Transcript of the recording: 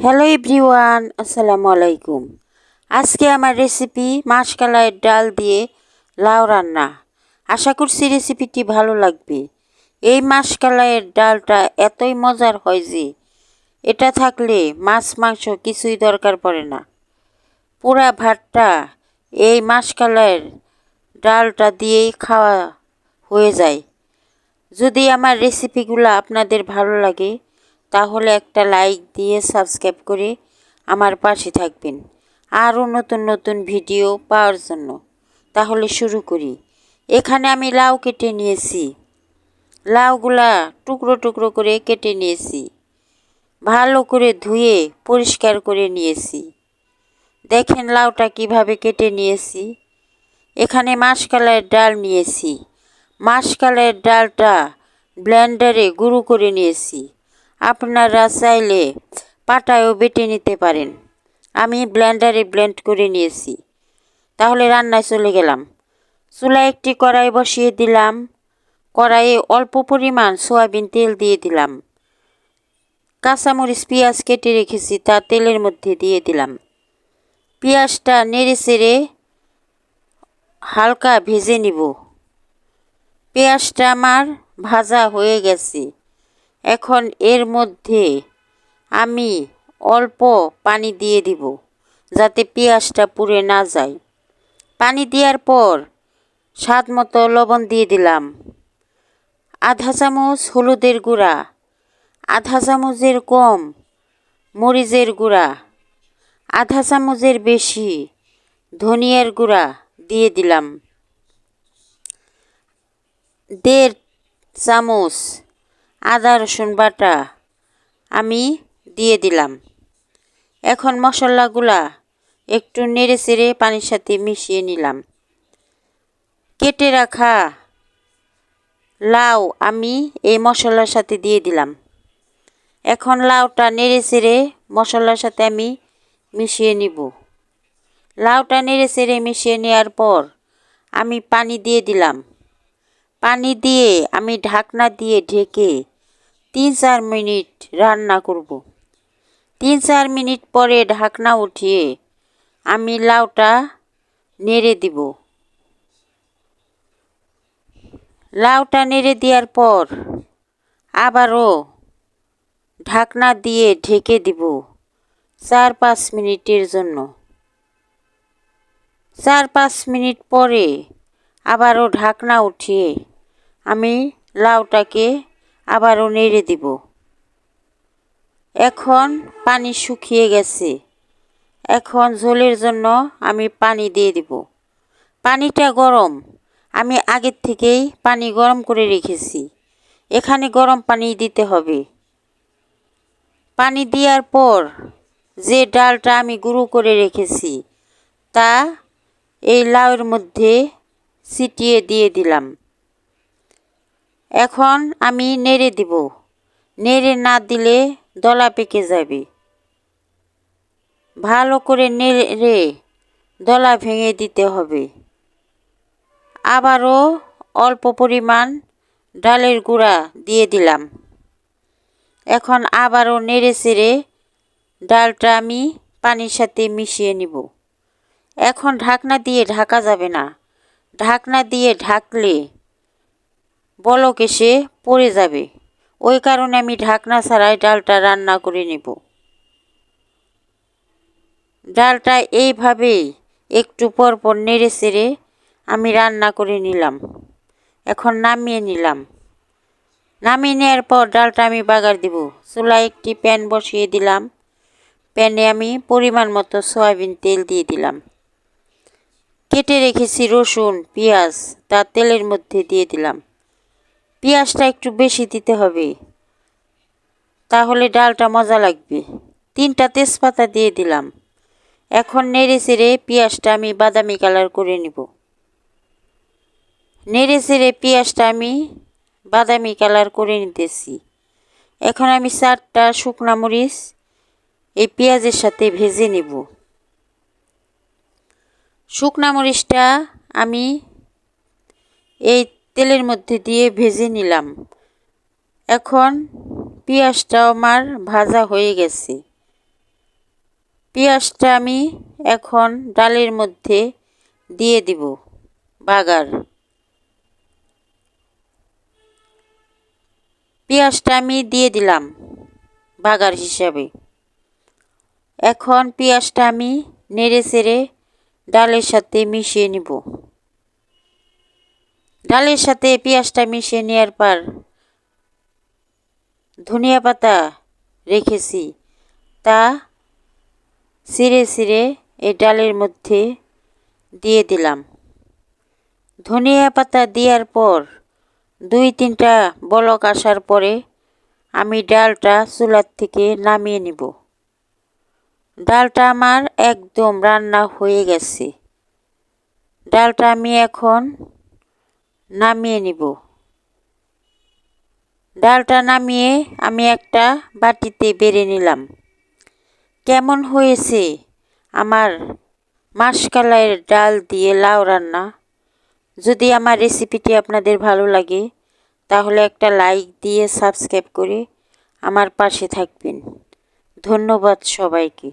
Hello everyone, আসসালামু আলাইকুম। আজকে আমার রেসিপি মাশকালাইয়ের ডাল দিয়ে লাউ রান্না। আশা করছি রেসিপিটি ভালো লাগবে। এই মাশকালাইয়ের ডালটা এতই মজার হয় যে এটা থাকলে মাছ মাংস কিছুই দরকার পড়ে না। পুরা ভাতটা এই মাশকালাইয়ের ডালটা দিয়েই খাওয়া হয়ে যায়। যদি আমার রেসিপিগুলো আপনাদের ভালো লাগে তাহলে একটা লাইক দিয়ে সাবস্ক্রাইব করে আমার পাশে থাকবেন আরও নতুন নতুন ভিডিও পাওয়ার জন্য। তাহলে শুরু করি। এখানে আমি লাউ কেটে নিয়েছি। লাউগুলা টুকরো টুকরো করে কেটে নিয়েছি। ভালো করে ধুয়ে পরিষ্কার করে নিয়েছি। দেখেন লাউটা কিভাবে কেটে নিয়েছি। এখানে মাশকালাইয়ের ডাল নিয়েছি। মাশকালাইয়ের ডালটা ব্লেন্ডারে গুঁড়ো করে নিয়েছি। আপনারা চাইলে পাটায়ও বেটে নিতে পারেন। আমি ব্লেন্ডারে ব্লেন্ড করে নিয়েছি। তাহলে রান্নায় চলে গেলাম। চুলায় একটি কড়াই বসিয়ে দিলাম। কড়াইয়ে অল্প পরিমাণ সয়াবিন তেল দিয়ে দিলাম। কাঁচামরিচ পেঁয়াজ কেটে রেখেছি তা তেলের মধ্যে দিয়ে দিলাম। পেঁয়াজটা নেড়ে চেড়ে হালকা ভেজে নিব। পেঁয়াজটা আমার ভাজা হয়ে গেছে। এখন এর মধ্যে আমি অল্প পানি দিয়ে দিব যাতে পেঁয়াজটা পুড়ে না যায়। পানি দেওয়ার পর স্বাদ মতো লবণ দিয়ে দিলাম। আধা চামচ হলুদের গুঁড়া, আধা চামচের কম মরিচের গুঁড়া, আধা চামচের বেশি ধনিয়ার গুঁড়া দিয়ে দিলাম। 1.5 চামচ আদা রসুন বাটা আমি দিয়ে দিলাম। এখন মশলাগুলা একটু নেড়ে চেড়ে পানির সাথে মিশিয়ে নিলাম। কেটে রাখা লাউ আমি এই মশলার সাথে দিয়ে দিলাম। এখন লাউটা নেড়ে চেড়ে মশলার সাথে আমি মিশিয়ে নিব। লাউটা নেড়ে চেড়ে মিশিয়ে নেওয়ার পর আমি পানি দিয়ে দিলাম। পানি দিয়ে আমি ঢাকনা দিয়ে ঢেকে 3-4 মিনিট রান্না করব। 3-4 মিনিট পরে ঢাকনা উঠিয়ে আমি লাউটা নেড়ে দিব। লাউটা নেড়ে দেওয়ার পর আবারও ঢাকনা দিয়ে ঢেকে দিব 4-5 মিনিটের জন্য। 4-5 মিনিট পরে আবারও ঢাকনা উঠিয়ে আমি লাউটাকে আবারও নেড়ে দিব। এখন পানি শুকিয়ে গেছে। এখন ঝোলের জন্য আমি পানি দিয়ে দিব। পানিটা গরম। আমি আগের থেকেই পানি গরম করে রেখেছি। এখানে গরম পানি দিতে হবে। পানি দেওয়ার পর যে ডালটা আমি গুঁড়ো করে রেখেছি তা এই লাউয়ের মধ্যে ছিটিয়ে দিয়ে দিলাম। এখন আমি নেড়ে দিব। নেড়ে না দিলে দলা পেকে যাবে। ভালো করে নেড়ে দলা ভেঙে দিতে হবে। আবারও অল্প পরিমাণ ডালের গুঁড়া দিয়ে দিলাম। এখন আবারও নেড়ে চেড়ে ডালটা আমি পানির সাথে মিশিয়ে নিব। এখন ঢাকনা দিয়ে ঢাকা যাবে না। ঢাকনা দিয়ে ঢাকলে বলক এসে পড়ে যাবে। ওই কারণে আমি ঢাকনা ছাড়াই ডালটা রান্না করে নেব। ডালটা এইভাবেই একটু পর পর নেড়ে চেড়ে আমি রান্না করে নিলাম। এখন নামিয়ে নিলাম। নামিয়ে নেওয়ার পর ডালটা আমি বাগার দিব। চুলায় একটি প্যান বসিয়ে দিলাম। প্যানে আমি পরিমাণ মতো সয়াবিন তেল দিয়ে দিলাম। কেটে রেখেছি রসুন পেঁয়াজ তা তেলের মধ্যে দিয়ে দিলাম। পেঁয়াজটা একটু বেশি দিতে হবে, তাহলে ডালটা মজা লাগবে। 3টা তেজপাতা দিয়ে দিলাম। এখন নেড়ে চেড়ে পেঁয়াজটা আমি বাদামি কালার করে নিব। নেড়ে চেড়ে পেঁয়াজটা আমি বাদামি কালার করে নিতেছি। এখন আমি 4টা শুকনা মরিচ এই পেঁয়াজের সাথে ভেজে নেব। শুকনা মরিচটা আমি এই তেলের মধ্যে দিয়ে ভেজে নিলাম। এখন পেঁয়াজটাও আমার ভাজা হয়ে গেছে। পেঁয়াজটা আমি এখন ডালের মধ্যে দিয়ে দিব বাগার। পেঁয়াজটা আমি দিয়ে দিলাম বাগার হিসাবে। এখন পেঁয়াজটা আমি নেড়ে চেড়ে ডালের সাথে মিশিয়ে নিব। ডালের সাথে পেঁয়াজটা মিশিয়ে নেওয়ার পর ধনিয়া পাতা রেখেছি, তা ছিঁড়ে ছিঁড়ে এই ডালের মধ্যে দিয়ে দিলাম। ধনিয়া পাতা দেওয়ার পর 2-3টা বলক আসার পরে আমি ডালটা চুলার থেকে নামিয়ে নিব। ডালটা আমার একদম রান্না হয়ে গেছে। ডালটা আমি এখন নামিয়ে নিব। ডালটা নামিয়ে আমি একটা বাটিতে বেড়ে নিলাম। কেমন হয়েছে আমার মাশকালাইয়ের ডাল দিয়ে লাউ রান্না? যদি আমার রেসিপিটি আপনাদের ভালো লাগে তাহলে একটা লাইক দিয়ে সাবস্ক্রাইব করে আমার পাশে থাকবেন। ধন্যবাদ সবাইকে।